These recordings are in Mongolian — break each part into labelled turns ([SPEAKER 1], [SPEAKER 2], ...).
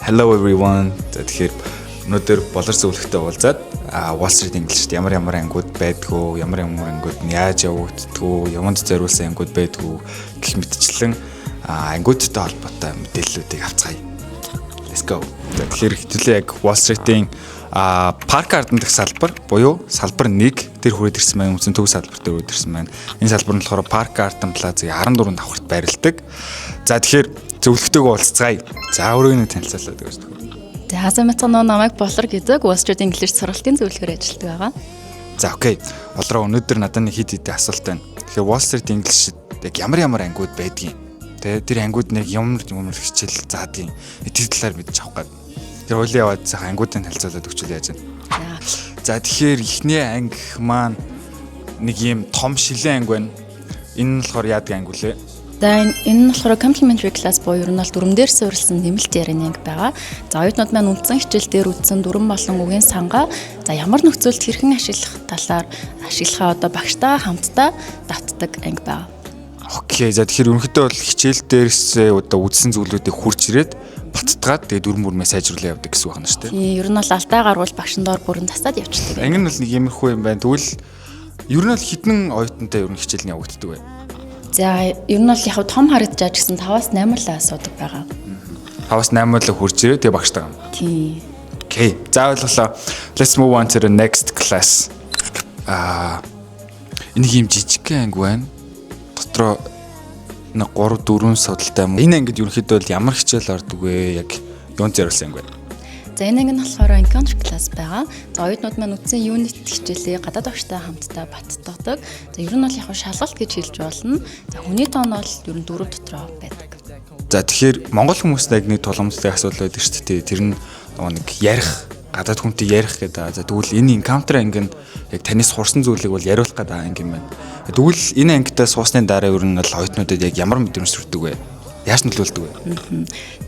[SPEAKER 1] Hello everyone. Тэгэхээр өнөөдөр болор зөвлөгтэй уулзаад Wall Street English-т ямар ангууд байдгүй, ямар ангууд яаж явагддгүй, яманд зориулсан ангууд байдгүй гэх мэтчлэн ангуудтай холбоотой мэдээллүүдийг авцгаая. Let's go. Тэгэхээр хэвлээ яг Wall Street-ийн парк гарден дэх салбар буюу салбар 1 тэр хүрээд ирсэн маань үндсэн төв салбар дээр хүрээд ирсэн маань энэ салбар нь болохоор парк гарден плазыг 14 давхарт байрладаг. За тэгэхээр зөвлөгтэйг уулзцгаая. За өөрөөр нь танилцуулаад өгөөч.
[SPEAKER 2] За хасамцгноо намайг болор гэдэг Wall Street English сургалтын зөвлөхөөр ажилладаг байгаа.
[SPEAKER 1] За окей. Болроо өнөөдөр надад нэг хэд асуулт байна. Тэгэхээр Wall Street English яг ямар ангууд байдгийг тэр ангууд нэг ямар хичээл заадгийг тэр талаар мэдчих авах гээд. Тэр хуулийн яваад сайхан ангуудын танилцуулаад өгчүүл яаж байна. За тэгэхээр эхний анги маань нэг юм том шилэн анги байна. Энэ нь болохоор яадаг анги үлээ?
[SPEAKER 2] За энэ нь болохоор complimentary class буюу ер нь бол дүрм дээр суурилсан нэмэлт ярианы анги байгаа. За оюутнууд маань үндсэн хичээл дээр үзсэн дүрм болон үгийн сангаа за ямар нөхцөлд хэрхэн ашиглах талаар ашиглахаа одоо багштайгаа хамтдаа давтдаг анги байгаа.
[SPEAKER 1] Окей. За тэгэхээр ерөнхийдөө бол хичээл дээрээс одоо үзсэн зүйлүүдийг хурж ирээд баттгаад тэгээ дүрм бүрмээ сайжруулаад явдаг гэсэн үг байна шүү дээ.
[SPEAKER 2] Тийм ер нь бол алдаа гаргуул багшин доор бүрэн засаад явчихдаг.
[SPEAKER 1] Анги нь бол нэг иймэрхүү юм байна. Тэгвэл ер нь бол хэдэн оюутантай ер нь хичээл нь явагддаг вэ?
[SPEAKER 2] За ер нь бол яг том харагдаж гэсэн 5-8 л асуудаг байгаа.
[SPEAKER 1] 5-8 л хурж ирээ тэгээ багштай юм.
[SPEAKER 2] Тийм.
[SPEAKER 1] Окей. За ойлголоо. Let's move on to the next class. Энэ юм жижигхэн анги байна. Дотроо нэг 3-4 судалтай юм. Энэ ангид ерөнхийдөө бол ямар хичээл ордог вэ? Яг юунд зориулсан анги байна?
[SPEAKER 2] За энэ анги нь болохоор encounter class байгаа. За оюутнууд маань үтсэн unit хичээлээ гадаад багштай хамтдаа баттдаг. За ер нь бол яг шалгалт гэж хэлж болно. За хүний тоон бол ер нь 4 дотроо байдаг.
[SPEAKER 1] За тэгэхээр монгол хүмүүст яг нэг тулгамдтай асуулт байдаг шүү дээ. Тэр нь нэг ярих, гадаад хүнтэй ярих гэдэг. За тэгвэл энэ encounter анги нь яг танаас хурсан зүйлийг бол яриулах гэдэг анги юм байна. Тэгвэл энэ ангитай суусны дараа ер нь бол оюутнуудад яг ямар мэдрэмж төрдөг вэ? Яаж нөлөөлдөг вэ?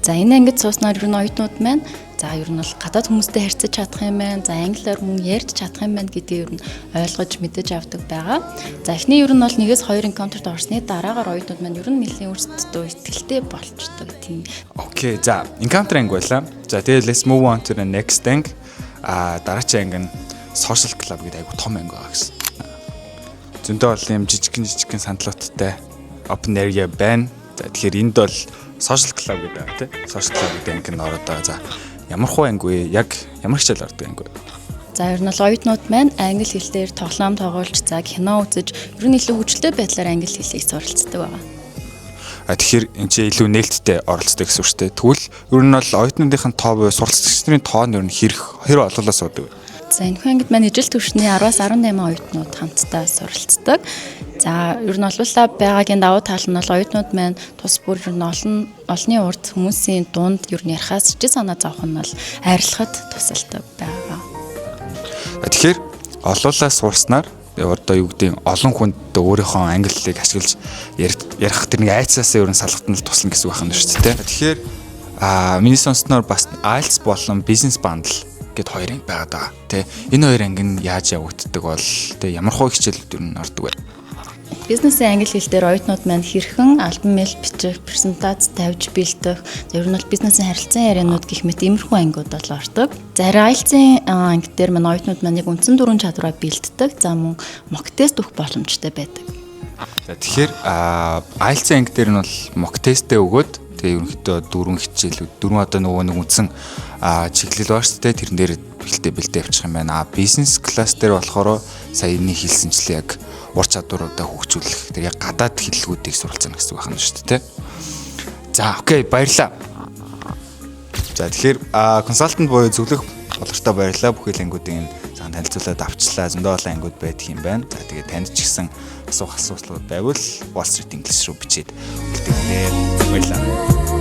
[SPEAKER 2] За энэ ангид сууснаар ер нь оюутнууд маань за ер нь бол гадаад хүмүүстэй харьцаж чадах юм байна. За англиар мөн ярьж чадах юм байна гэдгийг ер нь ойлгож мэдэж авдаг байгаа. За эхний ер нь бол 1-2 encounter-д орсны дараагаар оюутнууд маань ер нь нэлийн өөрсдөө ихтэй болчдөг тийм.
[SPEAKER 1] Окей. За encounter анги байлаа. За тэгээ let's move on to the next angi. Дараагийн анги нь social club гэдэг айгу том анги байгаа гэсэн. Зөндөө бол юм жижигхэн сандлууттай open area байна. За тэгэхээр энд бол social club гэдэг аа тий. Social club гэдэг анги нь ороод байгаа. За ямар хуу анги вэ? Яг ямар хичээл ордог анги вэ?
[SPEAKER 2] За ер нь бол оюутнууд маань англи хэл дээр тоглоом тоглож, за кино үзэж, ер нь илүү хүчтэй байдлаар англи хэлийг суралцдаг байгаа.
[SPEAKER 1] Тэгэхээр энэ чинь илүү нээлттэй оролцдог гэсэн үг шүү дээ. Тэгвэл ер нь бол оюутнуудын тоо буюу суралцагчдын тоо нь ер нь хэр олоолаа суудаг вэ?
[SPEAKER 2] За энэ ангид маань ижил түвшний 10-аас 18 оюутнууд хамтдаа суралцдаг. За ер нь олуулаа байгаагийн давуу тал нь бол оюутнууд маань тус бүр ер нь олонний урд хүмүүсийн дунд ер нь ярихаас ч санаа зовх нь бол арилахад тусалдаг байгаа.
[SPEAKER 1] Тэгэхээр олуулаа сурснаар одоо юу гэдэг олон хүнд өөрийнхөө англи хэлийг ашиглаж ярих тэр нэг айцаасаа ер нь салгатнал туслана гэсэн үг байна шүү дээ. Тэгэхээр миний сонсноор бас IELTS болон business bundle гэд хоёр анги байгаад байгаа. Тэ энэ хоёр анги нь яаж явагддаг бол тэ ямар хөө хичээлүүд ер нь ордог вэ?
[SPEAKER 2] Бизнесийн англи хэл дээр оюутнууд маань хэрхэн альбом мэл бичих, презентац тавьж бэлдэх, ер нь бол бизнесийн харилцан ярианууд гэх мэт иймэрхүү ангиуд бол ордог. За IELTS-ийн анги дээр маань оюутнууд маань яг үндсэн дөрвөн чадвараа бэлддэг. За мөн mock test өгөх боломжтой байдаг.
[SPEAKER 1] За тэгэхээр IELTS-ийн анги дээр нь бол mock test-тэй өгөөд тэгээ ерөнхийдөө дөрвөн хичээлүүд дөрвөн одоо нөгөө нэг үндсэн чиглэл байна шүү дээ. Тэрэн дээр бэлдээ явчих юм байна. Бизнес класс дээр болохоор сая энэ хэлсэнчлээ яг ур чадваруудаа хөгжүүлэх. Тэр яг гадаад хэллэгүүдийг суралцана гэсэн үг байна шүү дээ. За окей, баярлалаа. За тэгэхээр консалтант буюу зөвлөх болортой баярлалаа. Бүхэл ангиудын сан танилцуулаад авчлаа. Зөндөө олон ангиуд байдаг юм байна. За тэгээд танд ч гэсэн асуулт байвал Wall Street English руу бичээд үлдээгээрэй. Баярлалаа.